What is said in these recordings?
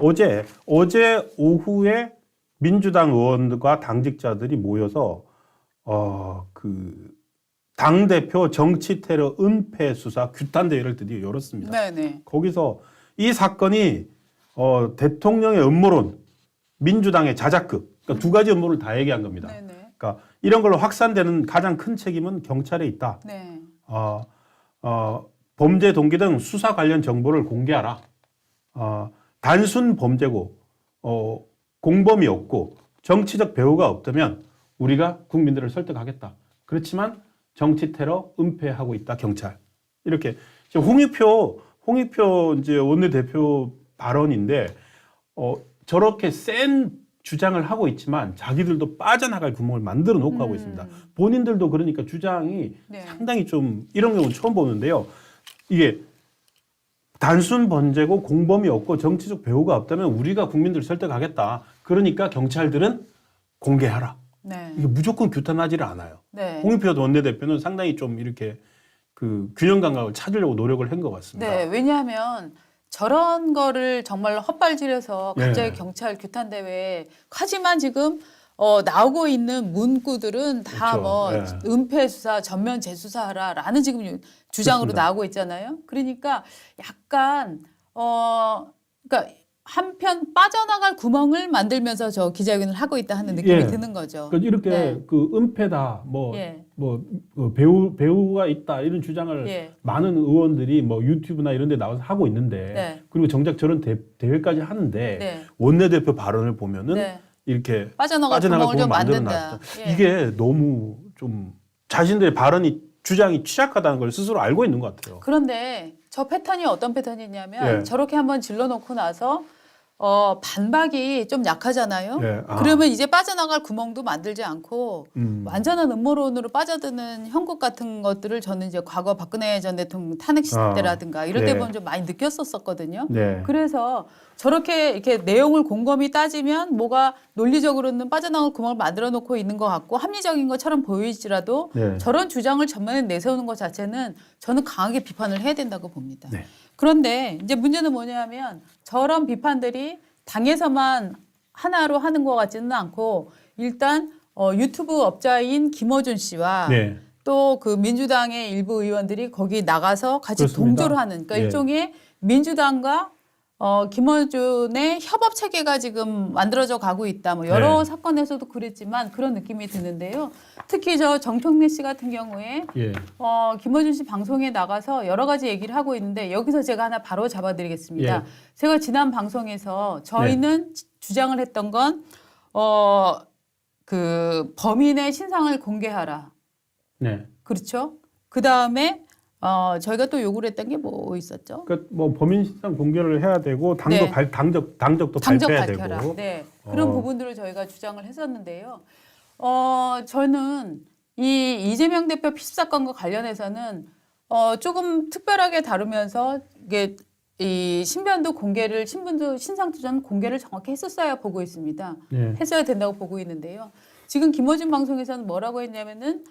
어제 오후에 민주당 의원과 당직자들이 모여서 그 당대표 정치 테러 은폐 수사 규탄 대회를 드디어 열었습니다. 네네. 거기서 이 사건이 대통령의 음모론, 민주당의 자작극, 그러니까 두 가지 음모를 다 얘기한 겁니다. 네네. 그러니까 이런 걸로 확산되는 가장 큰 책임은 경찰에 있다. 네. 범죄 동기 등 수사 관련 정보를 공개하라. 단순 범죄고 공범이 없고 정치적 배후가 없다면 우리가 국민들을 설득하겠다. 그렇지만 정치 테러 은폐하고 있다 경찰. 이렇게 홍익표 이제 원내대표 발언인데 저렇게 센 주장을 하고 있지만 자기들도 빠져나갈 구멍을 만들어 놓고 하고 있습니다. 본인들도 그러니까 주장이 네. 상당히 좀 이런 경우는 처음 보는데요. 이게 단순 범죄고 공범이 없고 정치적 배후가 없다면 우리가 국민들을 설득하겠다. 그러니까 경찰들은 공개하라. 네. 이게 무조건 규탄하지를 않아요. 네. 홍익표 원내대표는 상당히 좀 이렇게 그 균형 감각을 찾으려고 노력을 한 것 같습니다. 네. 왜냐하면 저런 거를 정말 헛발질해서 갑자기 네. 경찰 규탄 대회 하지만 지금 나오고 있는 문구들은 다 그렇죠. 뭐 네. 은폐 수사 전면 재수사하라라는 지금 주장으로 그렇습니다. 나오고 있잖아요. 그러니까 약간 그러니까 한편 빠져나갈 구멍을 만들면서 저 기자회견을 하고 있다 하는 느낌이 예. 드는 거죠. 그러니까 이렇게 네. 그 은폐다 예. 배우가 있다 이런 주장을 예. 많은 의원들이 뭐 유튜브나 이런 데 나와서 하고 있는데 네. 그리고 정작 저런 대회까지 하는데 네. 원내대표 발언을 보면은 네. 이렇게 빠져나갈 구멍을 좀 만든다. 만들어놨다. 예. 이게 너무 좀 자신들의 주장이 취약하다는 걸 스스로 알고 있는 것 같아요. 그런데 저 패턴이 어떤 패턴이냐면 예. 저렇게 한번 질러놓고 나서 반박이 좀 약하잖아요. 예. 그러면 이제 빠져나갈 구멍도 만들지 않고 완전한 완전한 음모론으로 빠져드는 형국 같은 것들을 저는 이제 과거 박근혜 전 대통령 탄핵 시절 때라든가 이럴 때 네. 보면 좀 많이 느꼈었거든요. 네. 그래서 저렇게 이렇게 내용을 곰곰이 따지면 뭐가 논리적으로는 빠져나갈 구멍을 만들어 놓고 있는 것 같고 합리적인 것처럼 보이지라도 네. 저런 주장을 전면에 내세우는 것 자체는 저는 강하게 비판을 해야 된다고 봅니다. 네. 그런데 이제 문제는 뭐냐면 저런 비판들이 당에서만 하나로 하는 것 같지는 않고 일단 유튜브 업자인 김어준 씨와 네. 또 그 민주당의 일부 의원들이 거기 나가서 같이 그렇습니다. 동조를 하는 그러니까 예. 일종의 민주당과 김어준의 협업 체계가 지금 만들어져 가고 있다. 뭐 여러 네. 사건에서도 그랬지만 그런 느낌이 드는데요. 특히 저 정청래 씨 같은 경우에 예. 김어준 씨 방송에 나가서 여러 가지 얘기를 하고 있는데 여기서 제가 하나 바로 잡아드리겠습니다. 예. 제가 지난 방송에서 저희는 주장을 했던 건 그 범인의 신상을 공개하라. 네. 그렇죠? 그 다음에 저희가 또 요구를 했던 게 뭐 있었죠? 그러니까 뭐 범인 신상 공개를 해야 되고 네. 당적도 당적 발표해야 밝혀라. 되고. 네. 그런 부분들을 저희가 주장을 했었는데요. 저는 이 이재명 대표 피습 사건과 관련해서는 조금 특별하게 다루면서 이게 이 신변도 공개를 신분도 신상도 전 공개를 정확히 했었어야 보고 있습니다. 네. 했어야 된다고 보고 있는데요. 지금 김어준 방송에서는 뭐라고 했냐면은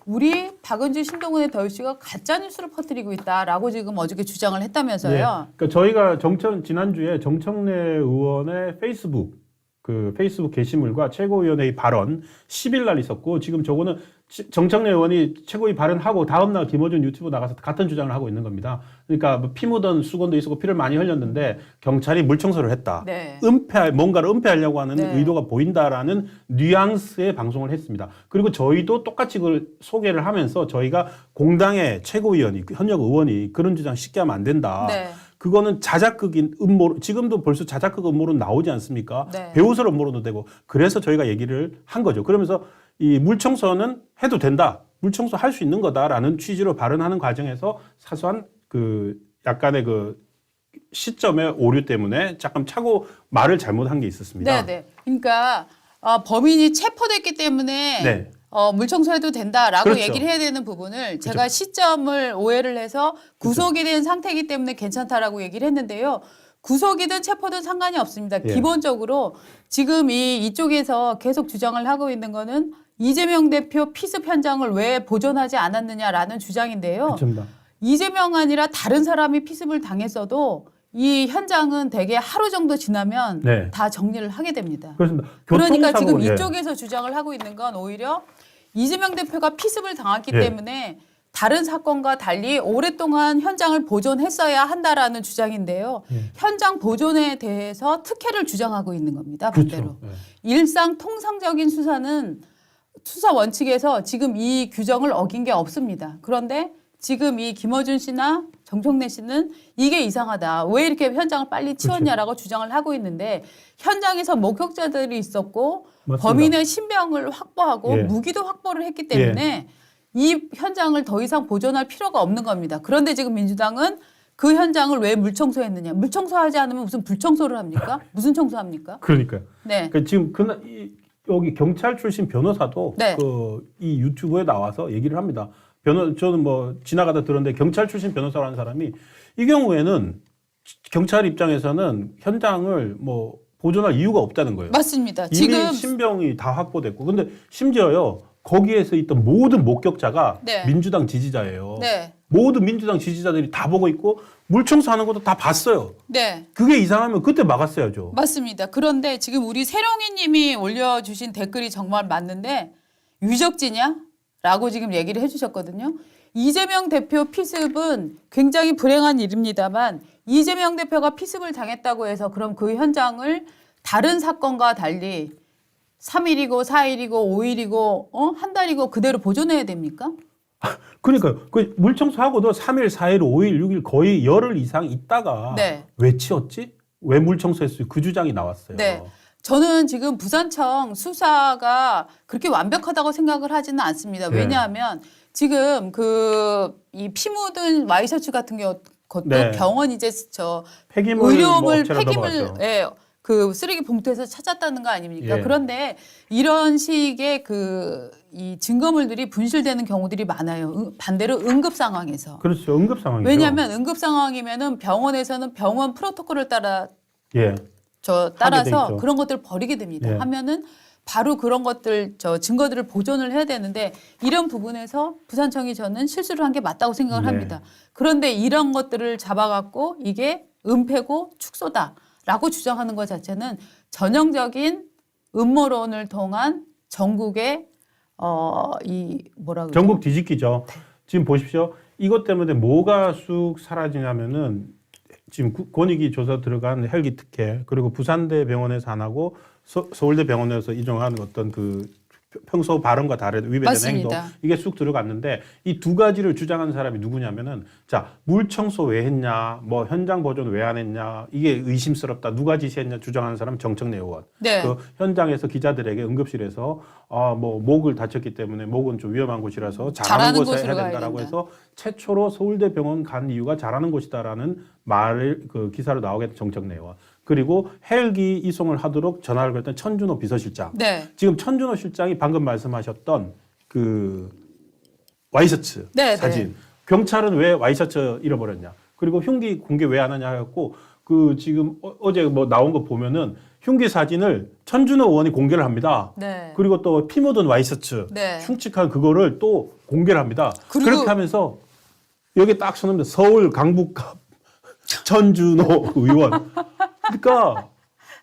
우리 박은주 신동훈의 더유씨가 가짜 뉴스를 퍼뜨리고 있다라고 지금 어저께 주장을 했다면서요. 네. 그러니까 저희가 지난주에 정청래 의원의 페이스북 게시물과 최고위원회의 발언 10일 날 있었고 지금 저거는 정청래 의원이 최고위 발언하고 다음날 김어준 유튜브 나가서 같은 주장을 하고 있는 겁니다. 그러니까 뭐 피 묻은 수건도 있었고 피를 많이 흘렸는데 경찰이 물청소를 했다. 네. 뭔가를 은폐하려고 하는 네. 의도가 보인다라는 뉘앙스의 방송을 했습니다. 그리고 저희도 똑같이 그걸 소개를 하면서 저희가 공당의 최고위원이 현역 의원이 그런 주장 쉽게 하면 안 된다. 네. 그거는 자작극인 음모, 지금도 벌써 자작극 음모론 나오지 않습니까? 네. 배우설 음모론도 되고. 그래서 저희가 얘기를 한 거죠. 그러면서 이 물청소는 해도 된다. 물청소 할 수 있는 거다라는 취지로 발언하는 과정에서 사소한 그 약간의 그 시점의 오류 때문에 잠깐 말을 잘못한 게 있었습니다. 네. 그러니까 범인이 체포됐기 때문에 네. 물청소해도 된다라고 그렇죠. 얘기를 해야 되는 부분을 제가 시점을 오해를 해서 구속이 된 상태이기 때문에 괜찮다라고 얘기를 했는데요. 구속이든 체포든 상관이 없습니다. 예. 기본적으로 지금 이쪽에서 계속 주장을 하고 있는 거는 이재명 대표 피습 현장을 왜 보존하지 않았느냐라는 주장인데요. 그렇습니다. 이재명 아니라 다른 사람이 피습을 당했어도 이 현장은 대개 하루 정도 지나면 네. 다 정리를 하게 됩니다. 그렇습니다. 그러니까 교통사고, 지금 예. 이쪽에서 주장을 하고 있는 건 오히려 이재명 대표가 피습을 당했기 예. 때문에 다른 사건과 달리 오랫동안 현장을 보존했어야 한다라는 주장인데요. 예. 현장 보존에 대해서 특혜를 주장하고 있는 겁니다. 반대로. 그렇죠. 예. 일상 통상적인 수사는 수사 원칙에서 지금 이 규정을 어긴 게 없습니다. 그런데 지금 이 김어준 씨나 정청래 씨는 이게 이상하다. 왜 이렇게 현장을 빨리 치웠냐라고 주장을 하고 있는데 현장에서 목격자들이 있었고 맞습니다. 범인의 신병을 확보하고 예. 무기도 확보를 했기 때문에 이 현장을 더 이상 보존할 필요가 없는 겁니다. 그런데 지금 민주당은 그 현장을 왜 물청소했느냐. 물청소하지 않으면 무슨 불청소를 합니까? 무슨 청소합니까? 그러니까요. 네. 그러니까 지금 여기 경찰 출신 변호사도 네. 이 유튜브에 나와서 얘기를 합니다. 저는 뭐 지나가다 들었는데 경찰 출신 변호사라는 사람이 이 경우에는 경찰 입장에서는 현장을 뭐 보존할 이유가 없다는 거예요. 맞습니다. 이미 지금 신병이 다 확보됐고, 근데 심지어요 거기에서 있던 모든 목격자가 네. 민주당 지지자예요. 네. 모든 민주당 지지자들이 다 보고 있고 물청소하는 것도 다 봤어요. 네. 그게 이상하면 그때 막았어야죠. 맞습니다. 그런데 지금 우리 세롱이 님이 올려주신 댓글이 정말 맞는데 유적지냐? 라고 지금 얘기를 해주셨거든요. 이재명 대표 피습은 굉장히 불행한 일입니다만 이재명 대표가 피습을 당했다고 해서 그럼 그 현장을 다른 사건과 달리 3일이고 4일이고 5일이고 한 달이고 그대로 보존해야 됩니까? 그러니까요. 그 물청소하고도 3일, 4일, 5일, 6일 거의 열흘 이상 있다가 네. 왜 치웠지? 왜 물청소했어요? 그 주장이 나왔어요. 네. 저는 지금 부산청 수사가 그렇게 완벽하다고 생각을 하지는 않습니다. 네. 왜냐하면 지금 이 피 묻은 와이셔츠 같은 것도 네. 병원 이제 폐기물 의료물 업체로 폐기물 넘어갔죠. 그 쓰레기 봉투에서 찾았다는 거 아닙니까? 예. 그런데 이런 식의 이 증거물들이 분실되는 경우들이 많아요. 반대로 응급 상황에서. 그렇죠. 응급 상황이죠. 왜냐하면 응급 상황이면은 병원에서는 병원 프로토콜을 따라서 돼 있죠. 그런 것들을 버리게 됩니다. 예. 하면은 바로 그런 것들 증거들을 보존을 해야 되는데 이런 부분에서 부산청이 저는 실수를 한 게 맞다고 생각을 네. 합니다. 그런데 이런 것들을 잡아갖고 이게 은폐고 축소다라고 주장하는 것 자체는 전형적인 음모론을 통한 전국의 전국 뒤집기죠. 지금 보십시오. 이것 때문에 뭐가 쑥 사라지냐면은 지금 권익위 조사 들어간 헬기 특혜 그리고 부산대 병원에서 안 하고 서울대 병원에서 이종하는 어떤 그 평소 발언과 다른 위배되는 맞습니다. 행동 이게 쑥 들어갔는데 이 두 가지를 주장하는 사람이 누구냐면은 자 물청소 왜 했냐 뭐 현장 보존 왜 안 했냐 이게 의심스럽다 누가 지시했냐 주장하는 사람 정청래 의원 네. 그 현장에서 기자들에게 응급실에서 뭐 목을 다쳤기 때문에 목은 좀 위험한 곳이라서 잘하는 곳에 해야 곳으로 가야 된다라고 된다. 해서 최초로 서울대 병원 간 이유가 잘하는 곳이다라는 말을 그 기사로 나오게 했던 정청래 의원 그리고 헬기 이송을 하도록 전화를 걸었던 천준호 비서실장. 네. 지금 천준호 실장이 방금 말씀하셨던 그 와이셔츠 네, 사진. 네. 경찰은 왜 와이셔츠 잃어버렸냐. 그리고 흉기 공개 왜 안 하냐 해갖고 그 지금 어제 뭐 나온 거 보면은 흉기 사진을 천준호 의원이 공개를 합니다. 네. 그리고 또 피 묻은 와이셔츠 네. 흉측한 그거를 또 공개를 합니다. 그리고- 그렇게 하면서 여기 딱 써놓습니다. 서울 강북갑 천준호 의원. 그러니까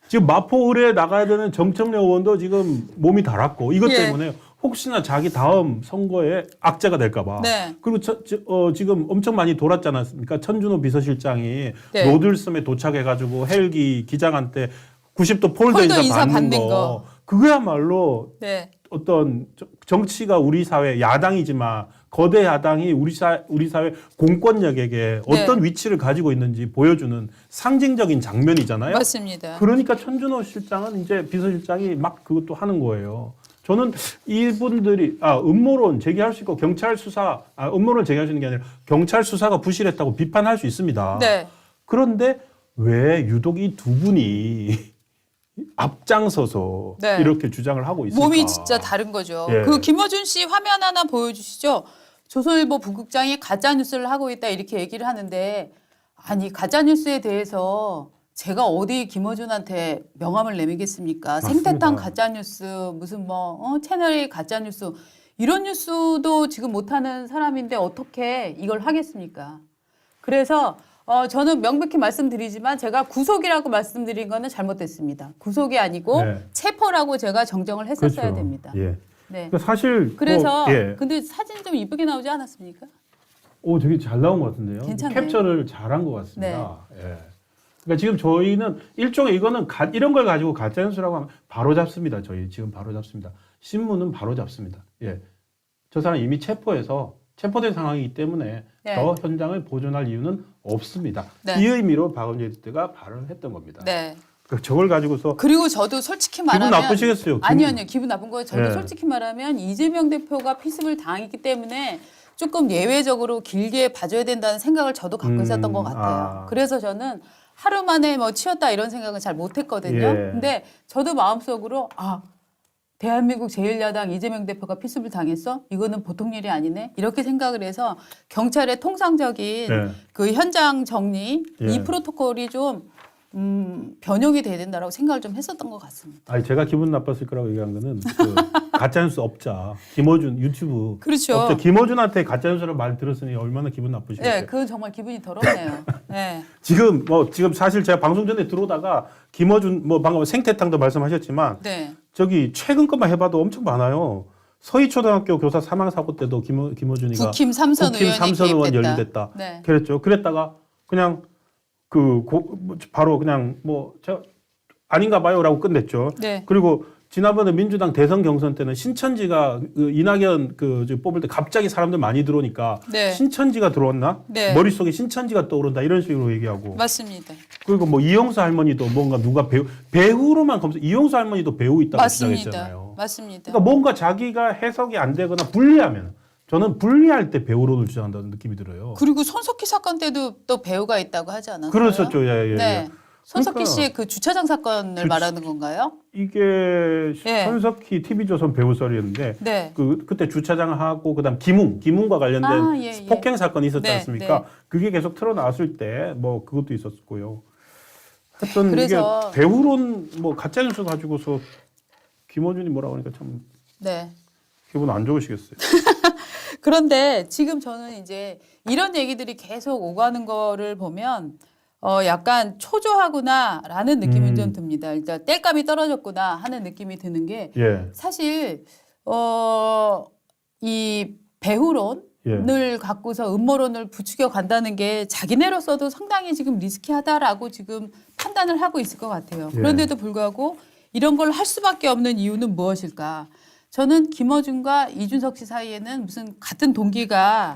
지금 마포 의뢰에 나가야 되는 정청래 의원도 지금 몸이 달았고 이것 예. 때문에 혹시나 자기 다음 선거에 악재가 될까 봐. 네. 그리고 지금 엄청 많이 돌았지 않았습니까? 천준호 비서실장이 네. 노들섬에 도착해가지고 헬기 기장한테 90도 폴더 폴더 인사 인사 받는 받는 거. 거. 그거야말로 네. 어떤 정치가 우리 사회 야당이지만 거대 야당이 우리 사회 공권력에게 어떤 위치를 가지고 있는지 보여주는 상징적인 장면이잖아요. 맞습니다. 그러니까 천준호 실장은 이제 비서실장이 막 그것도 하는 거예요. 저는 이분들이 음모론 제기할 수 있고 경찰 수사 음모론 제기할 수 있는 게 아니라 경찰 수사가 부실했다고 비판할 수 있습니다. 네. 그런데 왜 유독 이 두 분이 앞장서서 네. 이렇게 주장을 하고 있을까? 몸이 진짜 다른 거죠. 예. 그 김어준 씨 화면 하나 보여주시죠. 조선일보 부국장이 가짜 뉴스를 하고 있다 이렇게 얘기를 하는데 아니 가짜 뉴스에 대해서 제가 어디 김어준한테 명함을 내미겠습니까? 맞습니다. 생태탕 가짜 뉴스 무슨 채널의 가짜 뉴스 이런 뉴스도 지금 못하는 사람인데 어떻게 이걸 하겠습니까? 그래서 저는 명백히 말씀드리지만 제가 구속이라고 말씀드린 거는 잘못됐습니다. 구속이 아니고 네. 체포라고 제가 정정을 했었어야 그렇죠. 됩니다. 예. 네. 그러니까 사실 그래서 예. 근데 사진 좀 이쁘게 나오지 않았습니까? 오, 되게 잘 나온 것 같은데요. 괜찮네요. 캡처를 잘한 것 같습니다. 예. 그러니까 지금 저희는 일종의 이거는 이런 걸 가지고 가짜 뉴스라고 하면 바로 잡습니다. 저희 지금 바로 잡습니다. 신문은 바로 잡습니다. 예. 저 사람 이미 체포된 상황이기 때문에 네. 더 현장을 보존할 이유는 없습니다. 네. 이 의미로 박원재 대표가 발언을 했던 겁니다. 네. 그러니까 저걸 가지고서 그리고 저도 솔직히 말하면 기분 나쁘시겠어요. 아니요. 기분 나쁜 거예요. 저도 네. 솔직히 말하면 이재명 대표가 피습을 당했기 때문에 조금 예외적으로 길게 봐줘야 된다는 생각을 저도 갖고 있었던 것 같아요. 아. 그래서 저는 하루 만에 뭐 치웠다 이런 생각은 잘 못했거든요. 예. 근데 저도 마음속으로 대한민국 제1야당 이재명 대표가 피습을 당했어? 이거는 보통 일이 아니네. 이렇게 생각을 해서 경찰의 통상적인 네. 그 현장 정리 예. 이 프로토콜이 좀 변형이 돼야 된다라고 생각을 좀 했었던 것 같습니다. 아니 제가 기분 나빴을 거라고 얘기한 거는 그 가짜뉴스 업자 김어준 유튜브 그렇죠. 업자 김어준한테 가짜뉴스를 말 들었으니 얼마나 기분 나쁘시겠어요. 네, 그건 정말 기분이 더럽네요. 네. 지금 사실 제가 방송 전에 들어오다가 김어준 방금 생태탕도 말씀하셨지만 네. 저기 최근 것만 해봐도 엄청 많아요. 서희초등학교 교사 사망 사고 때도 김어준이가 국힘 삼선 의원이 삼선 의원 개입했다. 연루됐다. 네. 그랬죠. 그랬다가 그냥 바로 그냥 저 아닌가 봐요라고 끝냈죠. 네. 그리고 지난번에 민주당 대선 경선 때는 신천지가 이낙연 뽑을 때 갑자기 사람들 많이 들어오니까 네. 신천지가 들어왔나? 네. 머릿속에 신천지가 떠오른다 이런 식으로 얘기하고. 맞습니다. 그리고 이영수 할머니도 뭔가 누가 배우로만 검색 이영수 할머니도 배우 있다고 맞습니다. 주장했잖아요. 맞습니다. 그러니까 뭔가 자기가 해석이 안 되거나 불리하면 저는 불리할 때 배우론을 주장한다는 느낌이 들어요. 그리고 손석희 사건 때도 또 배우가 있다고 하지 않았어요? 그랬었죠. 예. 네. 손석희 그러니까 씨의 그 주차장 사건을 말하는 건가요? 이게 예. 손석희 TV조선 배우설이었는데 네. 그때 주차장하고 그다음 김웅과 관련된 예. 폭행 사건이 있었지 네, 않습니까? 네. 그게 계속 틀어나왔을 때 그것도 있었고요. 하여튼 그래서- 이게 배우론 가짜 뉴스 가지고서 김어준이 뭐라고 하니까 참 네. 기분 안 좋으시겠어요. 그런데 지금 저는 이제 이런 얘기들이 계속 오가는 거를 보면 약간 초조하구나라는 느낌이 좀 듭니다. 일단 땔감이 떨어졌구나 하는 느낌이 드는 게 예. 사실 이 배후론을 예. 갖고서 음모론을 부추겨 간다는 게 자기네로서도 상당히 지금 리스키하다라고 지금 판단을 하고 있을 것 같아요. 예. 그런데도 불구하고 이런 걸 할 수밖에 없는 이유는 무엇일까? 저는 김어준과 이준석 씨 사이에는 무슨 같은 동기가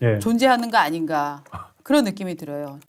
예. 존재하는 거 아닌가 그런 느낌이 들어요.